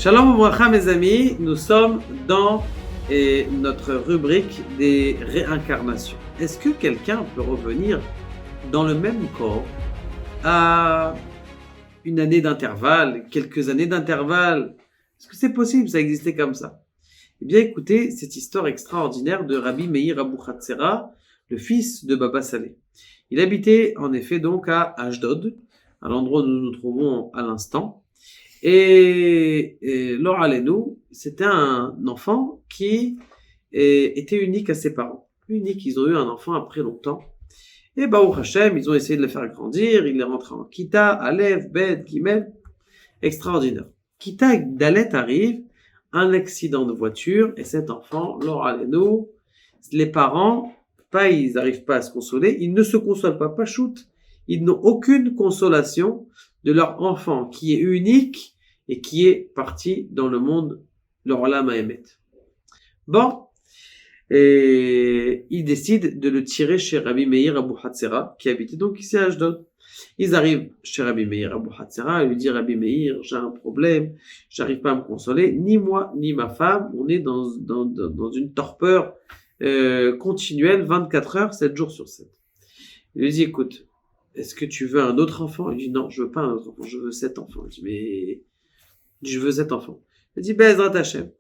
Shalom Obracha mes amis, nous sommes dans notre rubrique des réincarnations. Est-ce que quelqu'un peut revenir dans le même corps à une année d'intervalle, quelques années d'intervalle? Est-ce que c'est possible, ça existait comme ça? Eh bien écoutez cette histoire extraordinaire de Rabbi Meir Abu Hatzera, le fils de Baba Saleh. Il habitait en effet donc à Ashdod, à l'endroit où nous nous trouvons à l'instant. Et Lor Alenu, c'était un enfant qui était unique à ses parents. Unique, ils ont eu un enfant après longtemps. Et Baruch Hashem, ils ont essayé de le faire grandir. Il est rentré en Kita, Aleph, Bet, Gimel. Extraordinaire. Kita Dalet arrive, un accident de voiture, et cet enfant, Lor Alenu, les parents, ils n'arrivent pas à se consoler, ils ne se consolent pas shoot. Ils n'ont aucune consolation de leur enfant qui est unique et qui est parti dans le monde, le Olam Haemet. Bon, et ils décident de le tirer chez Rabbi Meir Abu Hatzera, qui habitait donc ici à Ashdod. Ils arrivent chez Rabbi Meir Abu Hatzera et lui disent: Rabbi Meir, j'ai un problème, j'arrive pas à me consoler, ni moi ni ma femme, on est dans une torpeur continuelle, 24 heures, 7 jours sur 7. Il lui dit: écoute, est-ce que tu veux un autre enfant? Il dit: non, je veux pas un autre enfant, je veux 7 enfants. Il dit: mais je veux 7 enfants. Il dit: Be'ezrat Hashem,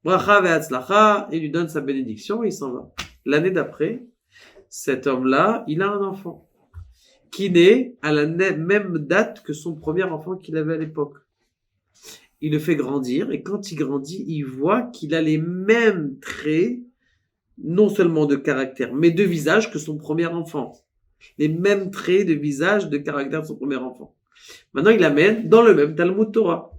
bracha ve'atzlacha, il lui donne sa bénédiction et il s'en va. L'année d'après, cet homme-là, il a un enfant qui naît à la même date que son premier enfant qu'il avait à l'époque. Il le fait grandir et quand il grandit, il voit qu'il a les mêmes traits, non seulement de caractère, mais de visage que son premier enfant. Les mêmes traits de visage, de caractère de son premier enfant. Maintenant, il l'amène dans le même Talmud Torah.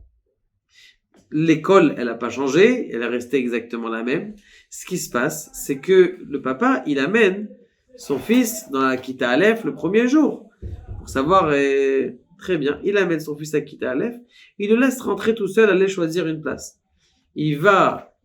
L'école, elle n'a pas changé, elle est restée exactement la même. Ce qui se passe, c'est que le papa, il amène son fils dans la Kita Aleph le premier jour. Pour savoir, très bien, il amène son fils à Kita Aleph, il le laisse rentrer tout seul, aller choisir une place. Il va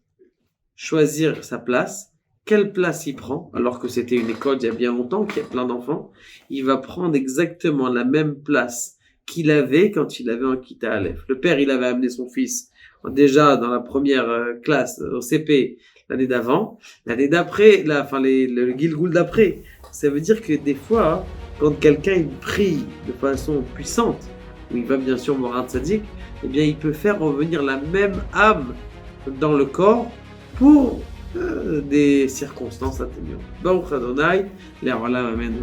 choisir sa place. Quelle place il prend? Alors que c'était une école il y a bien longtemps, qu'il y a plein d'enfants. Il va prendre exactement la même place qu'il avait quand il avait en Kita Aleph. Le père, il avait amené son fils déjà dans la première classe, au CP, l'année d'avant. L'année d'après, le Gilgoul d'après. Ça veut dire que des fois, quand quelqu'un il prie de façon puissante, où il va bien sûr Morat Tzadik, eh bien il peut faire revenir la même âme dans le corps pour des circonstances atténuantes. Baruch Adonai, les Olam Amen.